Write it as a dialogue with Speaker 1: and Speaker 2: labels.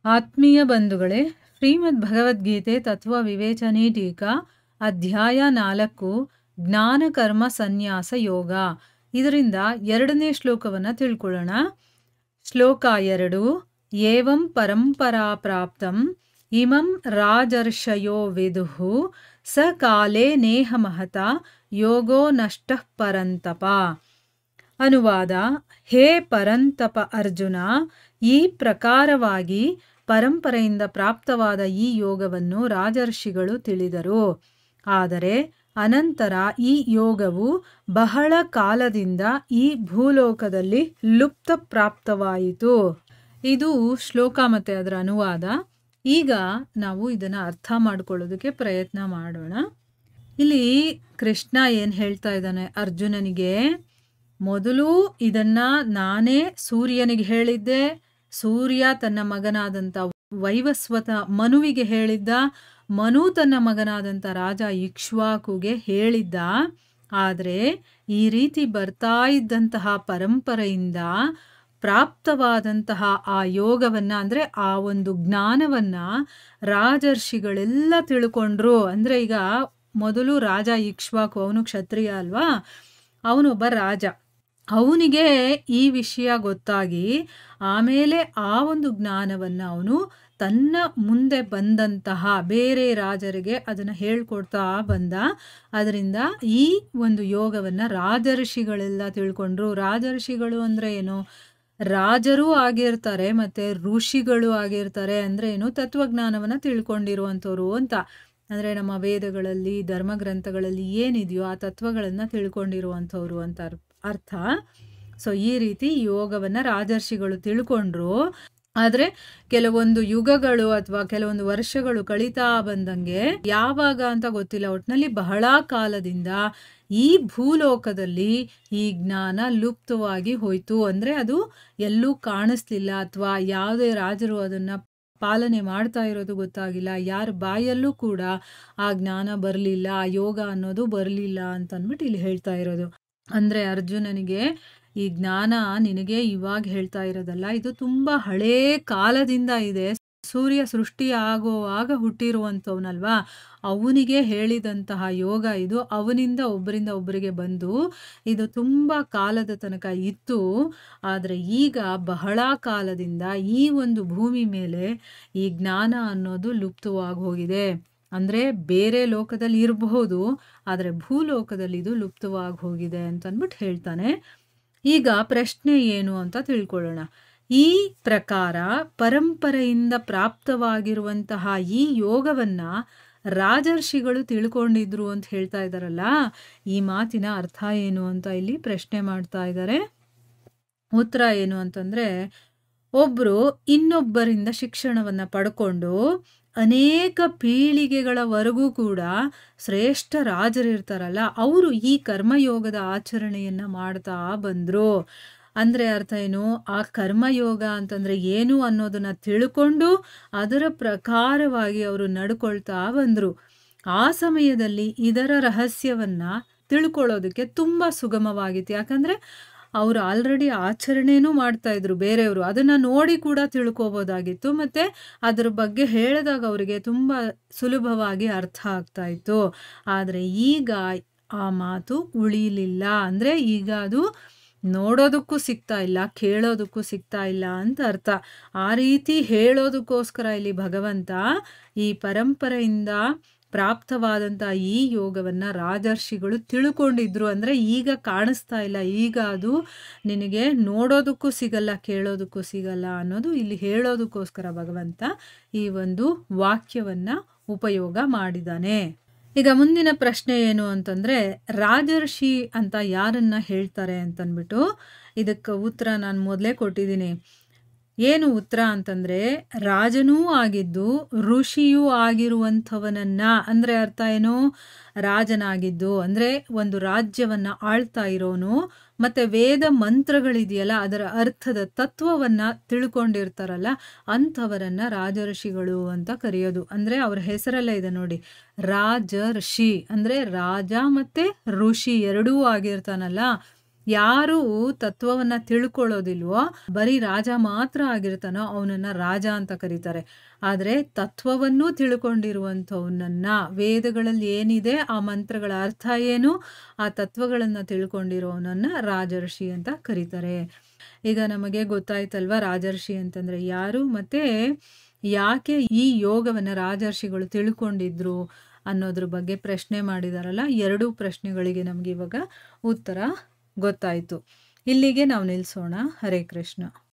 Speaker 1: ಆತ್ಮೀಯ ಬಂಧುಗಳೇ, ಶ್ರೀಮದ್ ಭಗವದ್ಗೀತೆ ತತ್ವ ವಿವೇಚನೆ ಟೀಕಾ ಅಧ್ಯಾಯ 4 ಜ್ಞಾನ ಕರ್ಮ ಸನ್ಯಾಸ ಯೋಗ. ಇದರಿಂದ 2ನೇ ಶ್ಲೋಕವನ್ನು ತಿಳ್ಕೊಳ್ಳೋಣ. ಶ್ಲೋಕ 2. ಏವಂ ಪರಂಪರಾ ಪ್ರಾಪ್ತಂ ಇಮಂ ರಾಜರ್ಷಯೋ ವಿದುಃ ಸ ಕಾಲೇ ನೇಹ ಮಹತ ಯೋಗೋ ನಷ್ಟಃ ಪರಂತಪ. ಅನುವಾದ: ಹೇ ಪರಂತಪ ಅರ್ಜುನ, ಈ ಪ್ರಕಾರವಾಗಿ ಪರಂಪರೆಯಿಂದ ಪ್ರಾಪ್ತವಾದ ಈ ಯೋಗವನ್ನು ರಾಜರ್ಷಿಗಳು ತಿಳಿದರು. ಆದರೆ ಅನಂತರ ಈ ಯೋಗವು ಬಹಳ ಕಾಲದಿಂದ ಈ ಭೂಲೋಕದಲ್ಲಿ ಲುಪ್ತ ಪ್ರಾಪ್ತವಾಯಿತು. ಇದು ಶ್ಲೋಕ ಮತ್ತು ಅದರ ಅನುವಾದ. ಈಗ ನಾವು ಇದನ್ನು ಅರ್ಥ ಮಾಡಿಕೊಳ್ಳೋದಕ್ಕೆ ಪ್ರಯತ್ನ ಮಾಡೋಣ. ಇಲ್ಲಿ ಕೃಷ್ಣ ಏನು ಹೇಳ್ತಾ ಇದ್ದಾನೆ ಅರ್ಜುನನಿಗೆ, ಮೊದಲು ಇದನ್ನ ನಾನೇ ಸೂರ್ಯನಿಗೆ ಹೇಳಿದ್ದೆ, ಸೂರ್ಯ ತನ್ನ ಮಗನಾದಂಥ ವೈವಸ್ವತ ಮನುವಿಗೆ ಹೇಳಿದ್ದ, ಮನು ತನ್ನ ಮಗನಾದಂಥ ರಾಜ ಇಕ್ಷ್ವಾಕುಗೆ ಹೇಳಿದ್ದ. ಆದರೆ ಈ ರೀತಿ ಬರ್ತಾ ಇದ್ದಂತಹ ಪರಂಪರೆಯಿಂದ ಪ್ರಾಪ್ತವಾದಂತಹ ಆ ಯೋಗವನ್ನು, ಅಂದರೆ ಆ ಒಂದು ಜ್ಞಾನವನ್ನು ರಾಜರ್ಷಿಗಳೆಲ್ಲ ತಿಳ್ಕೊಂಡ್ರು. ಅಂದರೆ ಈಗ ಮೊದಲು ರಾಜ ಇಕ್ಷ್ವಾಕು, ಅವನು ಕ್ಷತ್ರಿಯ ಅಲ್ವಾ, ಅವನೊಬ್ಬ ರಾಜ. ಅವನಿಗೆ ಈ ವಿಷಯ ಗೊತ್ತಾಗಿ ಆಮೇಲೆ ಆ ಒಂದು ಜ್ಞಾನವನ್ನು ಅವನು ತನ್ನ ಮುಂದೆ ಬಂದಂತಹ ಬೇರೆ ರಾಜರಿಗೆ ಅದನ್ನು ಹೇಳ್ಕೊಡ್ತಾ ಬಂದ. ಅದರಿಂದ ಈ ಒಂದು ಯೋಗವನ್ನು ರಾಜರ್ಷಿಗಳೆಲ್ಲ ತಿಳ್ಕೊಂಡ್ರು. ರಾಜರ್ಷಿಗಳು ಅಂದರೆ ಏನು? ರಾಜರೂ ಆಗಿರ್ತಾರೆ ಮತ್ತು ಋಷಿಗಳು ಆಗಿರ್ತಾರೆ. ಅಂದರೆ ಏನು? ತತ್ವಜ್ಞಾನವನ್ನು ತಿಳ್ಕೊಂಡಿರುವಂಥವ್ರು ಅಂತ. ಅಂದರೆ ನಮ್ಮ ವೇದಗಳಲ್ಲಿ, ಧರ್ಮಗ್ರಂಥಗಳಲ್ಲಿ ಏನಿದೆಯೋ ಆ ತತ್ವಗಳನ್ನು ತಿಳ್ಕೊಂಡಿರುವಂಥವ್ರು ಅಂತ ಅರ್ಥ. ಸೊ ಈ ರೀತಿ ಯೋಗವನ್ನು ರಾಜರ್ಷಿಗಳು ತಿಳ್ಕೊಂಡ್ರು. ಆದರೆ ಕೆಲವೊಂದು ಯುಗಗಳು ಅಥವಾ ಕೆಲವೊಂದು ವರ್ಷಗಳು ಕಳೀತಾ ಬಂದಂಗೆ, ಯಾವಾಗ ಅಂತ ಗೊತ್ತಿಲ್ಲ, ಒಟ್ಟಿನಲ್ಲಿ ಬಹಳ ಕಾಲದಿಂದ ಈ ಭೂಲೋಕದಲ್ಲಿ ಈ ಜ್ಞಾನ ಲುಪ್ತವಾಗಿ ಹೋಯಿತು. ಅಂದರೆ ಅದು ಎಲ್ಲೂ ಕಾಣಿಸ್ಲಿಲ್ಲ, ಅಥವಾ ಯಾವುದೇ ರಾಜರು ಅದನ್ನು ಪಾಲನೆ ಮಾಡ್ತಾ ಇರೋದು ಗೊತ್ತಾಗಿಲ್ಲ. ಯಾರ ಬಾಯಲ್ಲೂ ಕೂಡ ಆ ಜ್ಞಾನ ಬರಲಿಲ್ಲ, ಆ ಯೋಗ ಅನ್ನೋದು ಬರಲಿಲ್ಲ ಅಂತಂದ್ಬಿಟ್ಟು ಇಲ್ಲಿ ಹೇಳ್ತಾ ಇರೋದು. ಅಂದರೆ ಅರ್ಜುನನಿಗೆ ಈ ಜ್ಞಾನ ನಿನಗೆ ಇವಾಗ ಹೇಳ್ತಾ ಇರೋದಲ್ಲ, ಇದು ತುಂಬ ಹಳೇ ಕಾಲದಿಂದ ಇದೆ. ಸೂರ್ಯ ಸೃಷ್ಟಿ ಆಗೋವಾಗ ಹುಟ್ಟಿರುವಂಥವನಲ್ವಾ, ಅವನಿಗೆ ಹೇಳಿದಂತಹ ಯೋಗ ಇದು. ಅವನಿಂದ ಒಬ್ಬರಿಂದ ಒಬ್ಬರಿಗೆ ಬಂದು ಇದು ತುಂಬ ಕಾಲದ ತನಕ ಇತ್ತು. ಆದರೆ ಈಗ ಬಹಳ ಕಾಲದಿಂದ ಈ ಒಂದು ಭೂಮಿ ಮೇಲೆ ಈ ಜ್ಞಾನ ಅನ್ನೋದು ಲುಪ್ತವಾಗಿ ಹೋಗಿದೆ. ಅಂದರೆ ಬೇರೆ ಲೋಕದಲ್ಲಿ ಇರಬಹುದು, ಆದರೆ ಭೂಲೋಕದಲ್ಲಿ ಇದು ಲುಪ್ತವಾಗಿ ಹೋಗಿದೆ ಅಂತಂದ್ಬಿಟ್ಟು ಹೇಳ್ತಾನೆ. ಈಗ ಪ್ರಶ್ನೆ ಏನು ಅಂತ ತಿಳ್ಕೊಳ್ಳೋಣ. ಈ ಪ್ರಕಾರ ಪರಂಪರೆಯಿಂದ ಪ್ರಾಪ್ತವಾಗಿರುವಂತಹ ಈ ಯೋಗವನ್ನು ರಾಜರ್ಷಿಗಳು ತಿಳ್ಕೊಂಡಿದ್ರು ಅಂತ ಹೇಳ್ತಾ ಇದ್ದಾರಲ್ಲ, ಈ ಮಾತಿನ ಅರ್ಥ ಏನು ಅಂತ ಇಲ್ಲಿ ಪ್ರಶ್ನೆ ಮಾಡ್ತಾ ಇದ್ದಾರೆ. ಉತ್ತರ ಏನು ಅಂತಂದರೆ, ಒಬ್ಬರು ಇನ್ನೊಬ್ಬರಿಂದ ಶಿಕ್ಷಣವನ್ನು ಪಡ್ಕೊಂಡು ಅನೇಕ ಪೀಳಿಗೆಗಳವರೆಗೂ ಕೂಡ ಶ್ರೇಷ್ಠ ರಾಜರಿರ್ತಾರಲ್ಲ, ಅವರು ಈ ಕರ್ಮಯೋಗದ ಆಚರಣೆಯನ್ನು ಮಾಡ್ತಾ ಬಂದರು. ಅಂದರೆ ಅರ್ಥ ಏನು? ಆ ಕರ್ಮಯೋಗ ಅಂತಂದರೆ ಏನು ಅನ್ನೋದನ್ನು ತಿಳ್ಕೊಂಡು ಅದರ ಪ್ರಕಾರವಾಗಿ ಅವರು ನಡ್ಕೊಳ್ತಾ ಬಂದರು. ಆ ಸಮಯದಲ್ಲಿ ಇದರ ರಹಸ್ಯವನ್ನು ತಿಳ್ಕೊಳ್ಳೋದಕ್ಕೆ ತುಂಬ ಸುಗಮವಾಗಿತ್ತು. ಯಾಕಂದರೆ ಅವರು ಆಲ್ರೆಡಿ ಆಚರಣೆನೂ ಮಾಡ್ತಾಯಿದ್ರು, ಬೇರೆಯವರು ಅದನ್ನು ನೋಡಿ ಕೂಡ ತಿಳ್ಕೊಬೋದಾಗಿತ್ತು. ಮತ್ತು ಅದರ ಬಗ್ಗೆ ಹೇಳಿದಾಗ ಅವರಿಗೆ ತುಂಬ ಸುಲಭವಾಗಿ ಅರ್ಥ ಆಗ್ತಾಯಿತ್ತು. ಆದರೆ ಈಗ ಆ ಮಾತು ಉಳಿಲಿಲ್ಲ. ಅಂದರೆ ಈಗ ಅದು ನೋಡೋದಕ್ಕೂ ಸಿಗ್ತಾ ಇಲ್ಲ, ಕೇಳೋದಕ್ಕೂ ಸಿಗ್ತಾ ಇಲ್ಲ ಅಂತ ಅರ್ಥ. ಆ ರೀತಿ ಹೇಳೋದಕ್ಕೋಸ್ಕರ ಇಲ್ಲಿ ಭಗವಂತ ಈ ಪರಂಪರೆಯಿಂದ ಪ್ರಾಪ್ತವಾದಂಥ ಈ ಯೋಗವನ್ನು ರಾಜರ್ಷಿಗಳು ತಿಳ್ಕೊಂಡಿದ್ರು. ಅಂದರೆ ಈಗ ಕಾಣಿಸ್ತಾ ಇಲ್ಲ, ಈಗ ಅದು ನಿನಗೆ ನೋಡೋದಕ್ಕೂ ಸಿಗಲ್ಲ, ಕೇಳೋದಕ್ಕೂ ಸಿಗಲ್ಲ ಅನ್ನೋದು ಇಲ್ಲಿ ಹೇಳೋದಕ್ಕೋಸ್ಕರ ಭಗವಂತ ಈ ಒಂದು ವಾಕ್ಯವನ್ನು ಉಪಯೋಗ ಮಾಡಿದ್ದಾನೆ. ಈಗ ಮುಂದಿನ ಪ್ರಶ್ನೆ ಏನು ಅಂತಂದರೆ, ರಾಜರ್ಷಿ ಅಂತ ಯಾರನ್ನ ಹೇಳ್ತಾರೆ ಅಂತಂದ್ಬಿಟ್ಟು ಇದಕ್ಕೆ ಉತ್ತರ ನಾನು ಮೊದಲೇ ಕೊಟ್ಟಿದ್ದೀನಿ. ಏನು ಉತ್ತರ ಅಂತಂದರೆ, ರಾಜನೂ ಆಗಿದ್ದು ಋಷಿಯೂ ಆಗಿರುವಂಥವನನ್ನು, ಅಂದರೆ ಅರ್ಥ ಏನು? ರಾಜನಾಗಿದ್ದು ಅಂದರೆ ಒಂದು ರಾಜ್ಯವನ್ನು ಆಳ್ತಾ ಇರೋನು, ಮತ್ತು ವೇದ ಮಂತ್ರಗಳಿದೆಯಲ್ಲ ಅದರ ಅರ್ಥದ ತತ್ವವನ್ನು ತಿಳ್ಕೊಂಡಿರ್ತಾರಲ್ಲ ಅಂಥವರನ್ನು ರಾಜರ್ಷಿಗಳು ಅಂತ ಕರೆಯೋದು. ಅಂದರೆ ಅವ್ರ ಹೆಸರಲ್ಲೇ ಇದೆ ನೋಡಿ, ರಾಜರ್ಷಿ ಅಂದರೆ ರಾಜ ಮತ್ತು ಋಷಿ ಎರಡೂ ಆಗಿರ್ತಾನಲ್ಲ ಯಾರು ತತ್ವವನ್ನ ತಿಳ್ಕೊಳ್ಳೋದಿಲ್ವೋ, ಬರೀ ರಾಜ ಮಾತ್ರ ಆಗಿರ್ತಾನೋ ಅವನನ್ನ ರಾಜ ಅಂತ ಕರೀತಾರೆ. ಆದರೆ ತತ್ವವನ್ನೂ ತಿಳ್ಕೊಂಡಿರುವಂಥವನನ್ನ, ವೇದಗಳಲ್ಲಿ ಏನಿದೆ, ಆ ಮಂತ್ರಗಳ ಅರ್ಥ ಏನು, ಆ ತತ್ವಗಳನ್ನ ತಿಳ್ಕೊಂಡಿರೋನನ್ನ ರಾಜರ್ಷಿ ಅಂತ ಕರೀತಾರೆ. ಈಗ ನಮಗೆ ಗೊತ್ತಾಯ್ತಲ್ವಾ ರಾಜರ್ಷಿ ಅಂತಂದ್ರೆ ಯಾರು, ಮತ್ತೆ ಯಾಕೆ ಈ ಯೋಗವನ್ನ ರಾಜರ್ಷಿಗಳು ತಿಳ್ಕೊಂಡಿದ್ರು ಅನ್ನೋದ್ರ ಬಗ್ಗೆ ಪ್ರಶ್ನೆ ಮಾಡಿದಾರಲ್ಲ. 2 ಪ್ರಶ್ನೆಗಳಿಗೆ ನಮ್ಗೆ ಇವಾಗ ಉತ್ತರ ಗೊತ್ತಾಯ್ತು. ಇಲ್ಲಿಗೆ ನಾವು ನಿಲ್ಸೋಣ. ಹರೇ ಕೃಷ್ಣ.